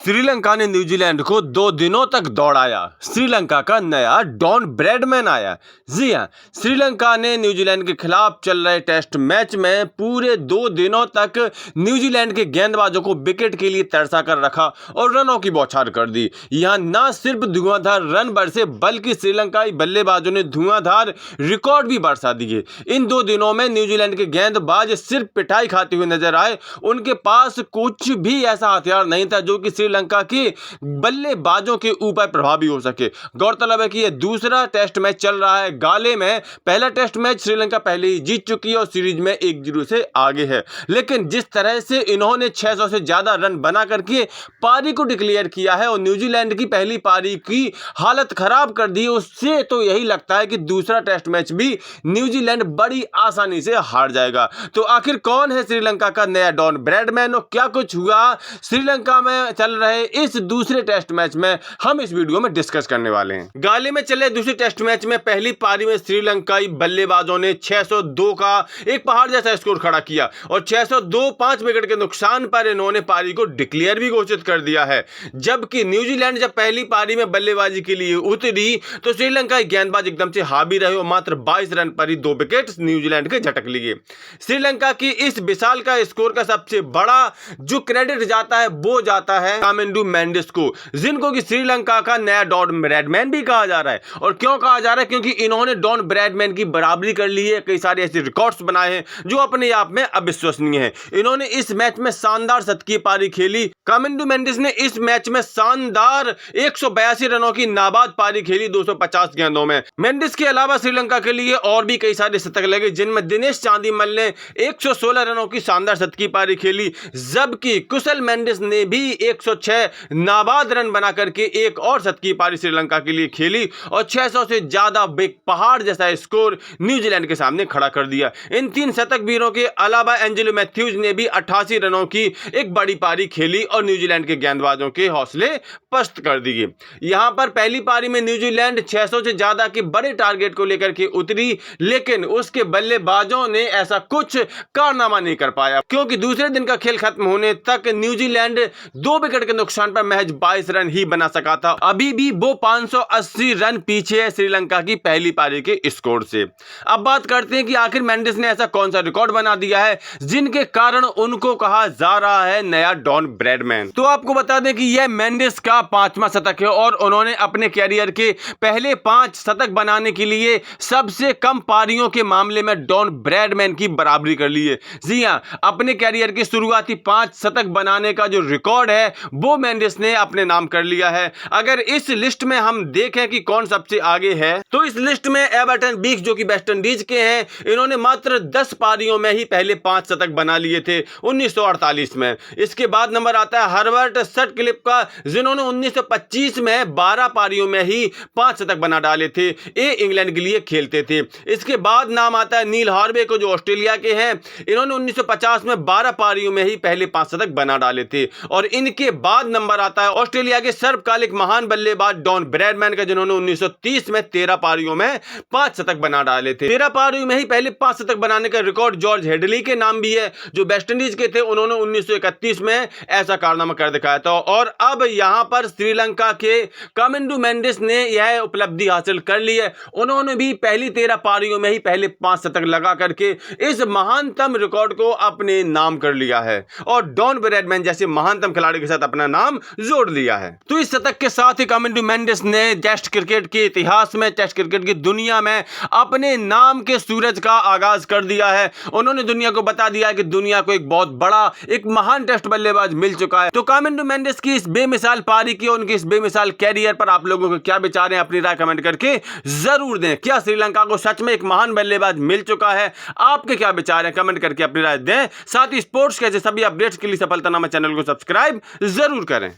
श्रीलंका ने न्यूजीलैंड को 2 दिनों तक दौड़ाया। श्रीलंका का नया डॉन ब्रैडमैन आया। जी हां, श्रीलंका ने न्यूजीलैंड के खिलाफ चल रहे टेस्ट मैच में पूरे 2 दिनों तक न्यूजीलैंड के गेंदबाजों को विकेट के लिए तरसा कर रखा और रनों की बौछार कर दी। यहां न सिर्फ धुआंधार रन बरसे बल्कि श्रीलंकाई बल्लेबाजों ने धुआंधार रिकॉर्ड भी बरसा दिए। इन 2 दिनों में न्यूजीलैंड के गेंदबाज सिर्फ पिटाई खाते हुए नजर आए। उनके पास कुछ भी ऐसा हथियार नहीं था जो कि श्रीलंका के बल्लेबाजों के ऊपर प्रभावी हो सके। गौरतलब है कि यह दूसरा टेस्ट मैच चल रहा है गाले में। पहला टेस्ट मैच श्रीलंका पहले ही जीत चुकी है और सीरीज में 1-0 से आगे है। लेकिन जिस तरह से इन्होंने 600 से ज्यादा रन बना करके पारी को डिक्लेयर किया है और न्यूजीलैंड की पहली पारी की हालत खराब कर दी, उससे तो यही लगता है कि दूसरा टेस्ट मैच भी न्यूजीलैंड बड़ी आसानी से हार जाएगा। तो आखिर कौन है श्रीलंका का नया डॉन ब्रैडमैन और क्या कुछ हुआ श्रीलंका में चल रहे इस दूसरे टेस्ट मैच में, हम इस वीडियो में डिस्कस करने वाले हैं। गाले में चले दूसरे टेस्ट मैच में पहली पारी में श्रीलंकाई बल्लेबाजों ने 602 का एक पहाड़ जैसा स्कोर खड़ा किया और 602 5 विकेट के नुकसान पर इन्होंने पारी को डिक्लेयर भी घोषित कर दिया है। जबकि न्यूजीलैंड जब पहली पारी में बल्लेबाजी के लिए उतरी तो श्रीलंकाई गेंदबाज एकदम से हावी रहे और मात्र 22 रन पर ही 2 विकेट न्यूजीलैंड के झटक लिए। श्रीलंका की इस विशाल का स्कोर का सबसे बड़ा जो क्रेडिट जाता है वो जाता है कामिंडू मेंडिस को, जिनको कि श्रीलंका का नया डॉन ब्रैडमैन भी कहा जा रहा है। और क्यों कहा जा रहा है? क्योंकि इन्होंने डॉन ब्रैडमैन की बराबरी कर ली है। कई सारे ऐसे रिकॉर्ड्स बनाए हैं जो अपने आप में अविश्वसनीय है। इन्होंने इस मैच में शानदार शतकीय पारी खेली। कामिंडू मेंडिस ने इस मैच में शानदार 182 रनों की नाबाद पारी खेली 250 गेंदों में। मेंडिस के अलावा श्रीलंका के लिए और भी कई सारे शतक लगे, जिनमें दिनेश चांदीमल ने 116 रनों की शानदार शतकीय पारी खेली, जबकि कुशल मेंडिस ने भी 106 नाबाद रन बना करके एक और शतकीय पारी श्रीलंका के लिए खेली और 600 से ज्यादा पहाड़ जैसा स्कोर न्यूजीलैंड के सामने खड़ा कर दिया। इन 3 शतक वीरों के अलावा एंजेलो मैथ्यूज ने भी 88 रनों की एक बड़ी पारी खेली और न्यूजीलैंड के गेंदबाजों के हौसले पस्त कर दिए। यहां पर पहली पारी में न्यूजीलैंड 600 से ज्यादा के बड़े टारगेट को लेकर के उतरी, लेकिन उसके बल्लेबाजों ने ऐसा कुछ कारनामा नहीं कर पाया, क्योंकि दूसरे दिन का खेल खत्म होने तक न्यूजीलैंड 2 विकेट के नुकसान पर महज 22 रन ही बना सका था। अभी भी वो 580 रन पीछे है श्रीलंका की पहली पारी के स्कोर से। अब बात करते हैं कि आखिर मेंडिस ने ऐसा कौन सा रिकॉर्ड बना दिया है जिनके कारण उनको कहा जा रहा है नया डॉन ब्रैडमैन। तो आपको बता दें कि यह मेंडिस का 5वां शतक है और उन्होंने अपने कैरियर के पहले 5 शतक बनाने के लिए सबसे कम पारियों के मामले में डॉन ब्रैडमैन की बराबरी कर ली है। जी हां, अपने कैरियर के शुरुआती 5 शतक बनाने का जो रिकॉर्ड है वो मेंडिस ने अपने नाम कर लिया है। अगर इस लिस्ट में हम देखें कि कौन सबसे आगे है तो इस लिस्ट में एबर्टन बीक्स जो कि वेस्ट इंडीज के हैं, इन्होंने मात्र 10 पारियों में ही पहले 5 शतक बना लिए थे 1948 में। इसके बाद नंबर आता है हर्बर्ट सटक्लिफ का, जिन्होंने 1925 में 12 पारियों में ही 5 शतक बना डाले थे। ये इंग्लैंड के लिए खेलते थे। इसके बाद नाम आता है नील हार्वे को, जो ऑस्ट्रेलिया के हैं। इन्होंने 1950 में 12 पारियों में ही पहले 5 शतक बना डाले थे। और इनके बाद नंबर आता है ऑस्ट्रेलिया के सर्वकालिक महान बल्लेबाज डॉन ब्रैडमैन का, जिन्होंने 1930 में 13 पारियों में 5 शतक बना डाले थे। 13 पारियों में ही पहले 5 शतक बनाने का रिकॉर्ड जॉर्ज हेडली के नाम भी है, जो वेस्ट इंडीज के थे। उन्होंने 1931 में ऐसा कारनामा कर दिखाया था। और अब यहां पर श्रीलंका के कामिंडू मेंडिस ने यह उपलब्धि हासिल कर ली है। उन्होंने भी पहली 13 पारियों में ही पहले 5 शतक लगा करके इस महानतम रिकॉर्ड को अपने नाम कर लिया है और डॉन ब्रैडमैन जैसे महानतम खिलाड़ी के साथ अपना नाम जोड़ लिया है। तो इस शतक के साथ ही कामिंडू मेंडिस ने टेस्ट क्रिकेट के इतिहास में, टेस्ट क्रिकेट की दुनिया में अपने नाम के सूरज का आगाज कर दिया है। उन्होंने दुनिया को बता दिया कि दुनिया को एक बहुत बड़ा, एक महान टेस्ट बल्लेबाज मिल चुका है। तो कामिंडू मेंडिस की इस बेमिसाल पारी की, उनके इस बेमिसाल कैरियर पर आप लोगों को क्या विचार हैं, अपनी राय कमेंट करके जरूर दें। क्या श्रीलंका को सच में एक महान बल्लेबाज मिल चुका है? आपके क्या विचार हैं? कमेंट करके अपनी राय दें। साथ ही स्पोर्ट्स के सभी अपडेट्स के लिए सफलतानामा चैनल को सब्सक्राइब जरूर करें।